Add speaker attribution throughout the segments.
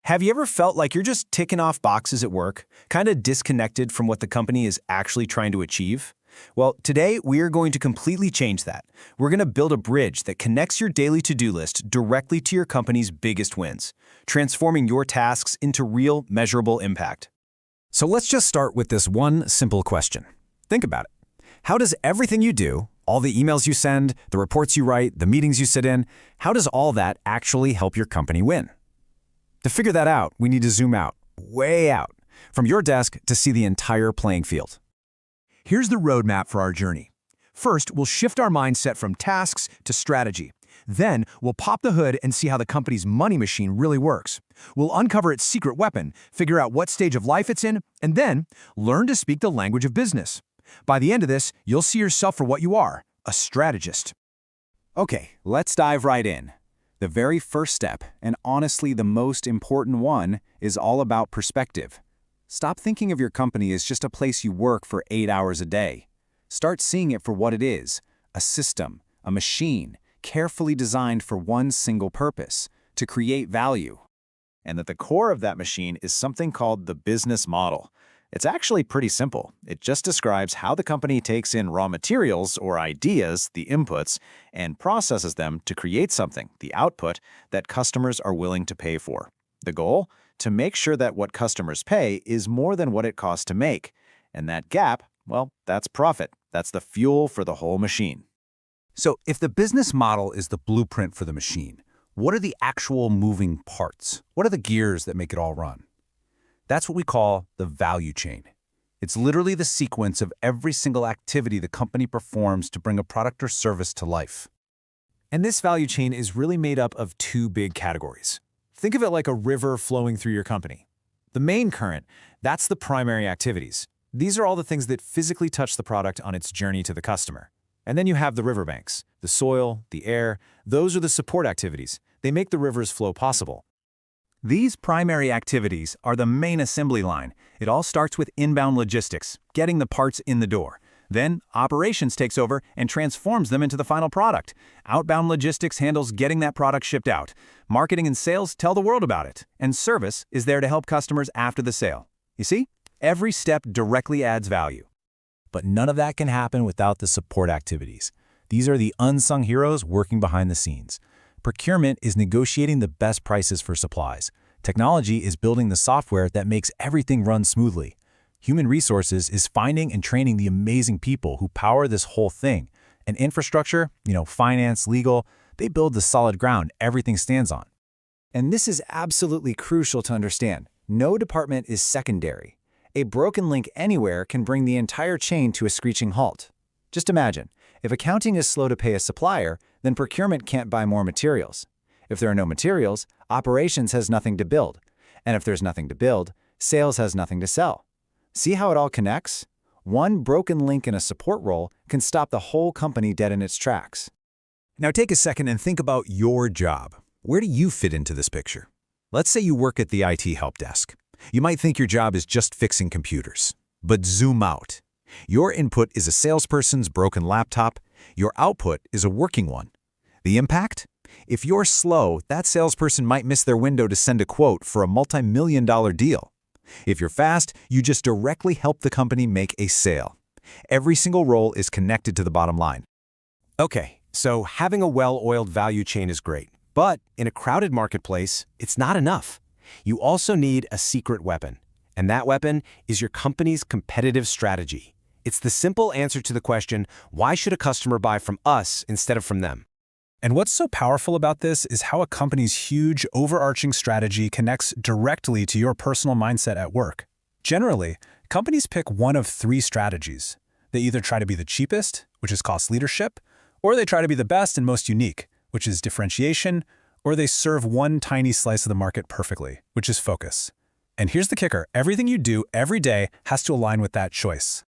Speaker 1: Have you ever felt like you're just ticking off boxes at work, kind of disconnected from what the company is actually trying to achieve? Well, today we are going to completely change that. We're going to build a bridge that connects your daily to-do list directly to your company's biggest wins, transforming your tasks into real, measurable impact.
Speaker 2: So let's just start with this one simple question. Think about it. How does everything you do, all the emails you send, the reports you write, the meetings you sit in, how does all that actually help your company win? To figure that out, we need to zoom out, way out, from your desk to see the entire playing field.
Speaker 3: Here's the roadmap for our journey. First, we'll shift our mindset from tasks to strategy. Then, we'll pop the hood and see how the company's money machine really works. We'll uncover its secret weapon, figure out what stage of life it's in, and then learn to speak the language of business. By the end of this, you'll see yourself for what you are, a strategist.
Speaker 2: Okay, let's dive right in. The very first step, and honestly the most important one, is all about perspective. Stop thinking of your company as just a place you work for 8 hours a day. Start seeing it for what it is, a system, a machine, carefully designed for one single purpose, to create value.
Speaker 1: And at the core of that machine is something called the business model. It's actually pretty simple. It just describes how the company takes in raw materials or ideas, the inputs, and processes them to create something, the output, that customers are willing to pay for. The goal? To make sure that what customers pay is more than what it costs to make. And that gap, well, that's profit. That's the fuel for the whole machine.
Speaker 2: So if the business model is the blueprint for the machine, what are the actual moving parts? What are the gears that make it all run? That's what we call the value chain. It's literally the sequence of every single activity the company performs to bring a product or service to life.
Speaker 1: And this value chain is really made up of two big categories. Think of it like a river flowing through your company. The main current, that's the primary activities. These are all the things that physically touch the product on its journey to the customer. And then you have the riverbanks, the soil, the air. Those are the support activities. They make the river's flow possible.
Speaker 2: These primary activities are the main assembly line. It all starts with inbound logistics, getting the parts in the door. Then, operations takes over and transforms them into the final product. Outbound logistics handles getting that product shipped out. Marketing and sales tell the world about it. And service is there to help customers after the sale. You see? Every step directly adds value. But none of that can happen without the support activities. These are the unsung heroes working behind the scenes. Procurement is negotiating the best prices for supplies. Technology is building the software that makes everything run smoothly. Human resources is finding and training the amazing people who power this whole thing. And infrastructure, finance, legal, they build the solid ground everything stands on.
Speaker 1: And this is absolutely crucial to understand. No department is secondary. A broken link anywhere can bring the entire chain to a screeching halt. Just imagine, if accounting is slow to pay a supplier, then procurement can't buy more materials. If there are no materials, operations has nothing to build. And if there's nothing to build, sales has nothing to sell. See how it all connects? One broken link in a support role can stop the whole company dead in its tracks.
Speaker 2: Now take a second and think about your job. Where do you fit into this picture? Let's say you work at the IT help desk. You might think your job is just fixing computers. But zoom out. Your input is a salesperson's broken laptop. Your output is a working one. The impact? If you're slow, that salesperson might miss their window to send a quote for a multi-million-dollar deal. If you're fast, you just directly help the company make a sale. Every single role is connected to the bottom line.
Speaker 1: Okay, so having a well-oiled value chain is great. But in a crowded marketplace, it's not enough. You also need a secret weapon. And that weapon is your company's competitive strategy. It's the simple answer to the question, why should a customer buy from us instead of from them?
Speaker 4: And what's so powerful about this is how a company's huge, overarching strategy connects directly to your personal mindset at work. Generally, companies pick one of three strategies. They either try to be the cheapest, which is cost leadership, or they try to be the best and most unique, which is differentiation, or they serve one tiny slice of the market perfectly, which is focus. And here's the kicker, everything you do every day has to align with that choice.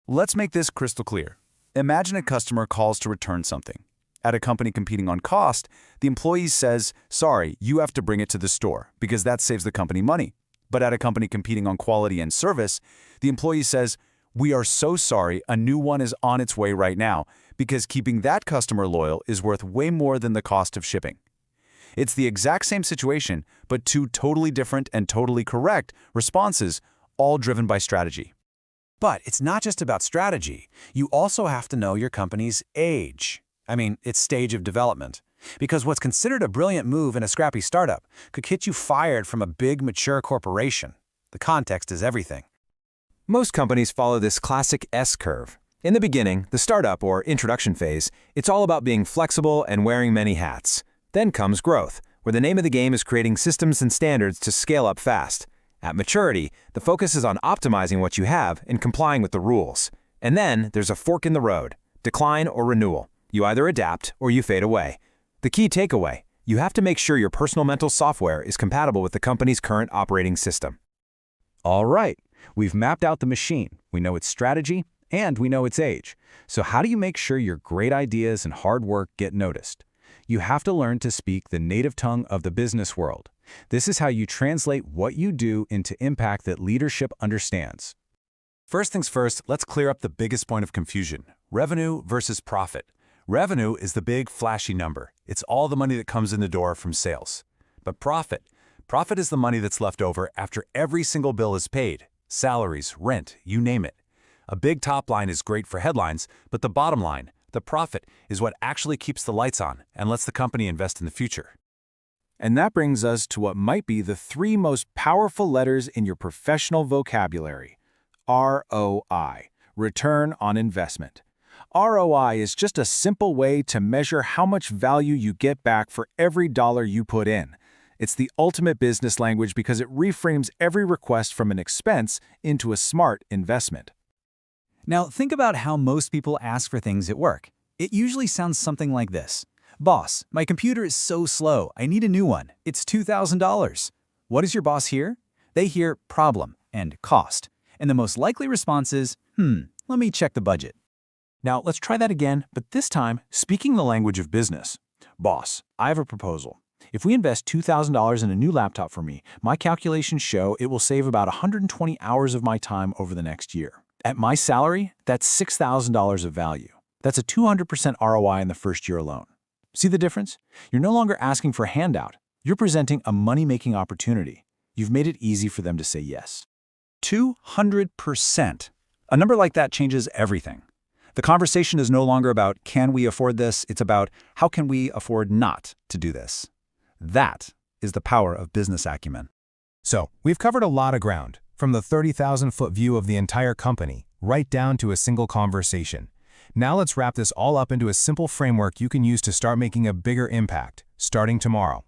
Speaker 3: Let's make this crystal clear. Imagine a customer calls to return something. At a company competing on cost, the employee says, sorry, you have to bring it to the store because that saves the company money. But at a company competing on quality and service, the employee says, we are so sorry, a new one is on its way right now because keeping that customer loyal is worth way more than the cost of shipping.
Speaker 2: It's the exact same situation, but two totally different and totally correct responses, all driven by strategy.
Speaker 3: But it's not just about strategy. You also have to know your company's age. Its stage of development. Because what's considered a brilliant move in a scrappy startup could get you fired from a big, mature corporation. The context is everything.
Speaker 1: Most companies follow this classic S-curve. In the beginning, the startup or introduction phase, it's all about being flexible and wearing many hats. Then comes growth, where the name of the game is creating systems and standards to scale up fast. At maturity, the focus is on optimizing what you have and complying with the rules. And then there's a fork in the road, decline or renewal. You either adapt or you fade away. The key takeaway, you have to make sure your personal mental software is compatible with the company's current operating system.
Speaker 3: All right, we've mapped out the machine. We know its strategy, and we know its age. So how do you make sure your great ideas and hard work get noticed? You have to learn to speak the native tongue of the business world. This is how you translate what you do into impact that leadership understands.
Speaker 2: First things first, let's clear up the biggest point of confusion: revenue versus profit. Revenue is the big, flashy number. It's all the money that comes in the door from sales. But profit is the money that's left over after every single bill is paid. Salaries, rent, you name it. A big top line is great for headlines, but the bottom line, the profit, is what actually keeps the lights on and lets the company invest in the future.
Speaker 4: And that brings us to what might be the three most powerful letters in your professional vocabulary: ROI, return on investment. ROI is just a simple way to measure how much value you get back for every dollar you put in. It's the ultimate business language because it reframes every request from an expense into a smart investment.
Speaker 5: Now, think about how most people ask for things at work. It usually sounds something like this. Boss, my computer is so slow, I need a new one. It's $2,000. What does your boss hear? They hear problem and cost. And the most likely response is, let me check the budget.
Speaker 3: Now, let's try that again, but this time, speaking the language of business. Boss, I have a proposal. If we invest $2,000 in a new laptop for me, my calculations show it will save about 120 hours of my time over the next year. At my salary, that's $6,000 of value. That's a 200% ROI in the first year alone. See the difference? You're no longer asking for a handout. You're presenting a money-making opportunity. You've made it easy for them to say yes.
Speaker 4: 200%. A number like that changes everything. The conversation is no longer about can we afford this, it's about how can we afford not to do this. That is the power of business acumen.
Speaker 6: So, we've covered a lot of ground, from the 30,000-foot view of the entire company, right down to a single conversation. Now let's wrap this all up into a simple framework you can use to start making a bigger impact, starting tomorrow.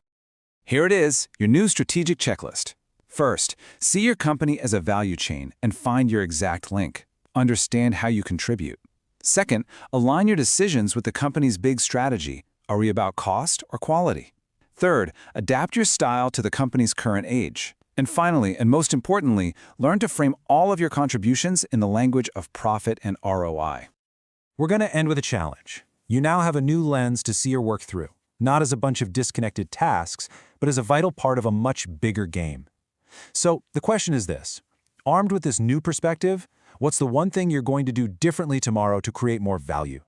Speaker 4: Here it is, your new strategic checklist. First, see your company as a value chain and find your exact link. Understand how you contribute. Second, align your decisions with the company's big strategy. Are we about cost or quality? Third, adapt your style to the company's current age. And finally, and most importantly, learn to frame all of your contributions in the language of profit and ROI.
Speaker 3: We're going to end with a challenge. You now have a new lens to see your work through, not as a bunch of disconnected tasks, but as a vital part of a much bigger game. So the question is this: armed with this new perspective, what's the one thing you're going to do differently tomorrow to create more value?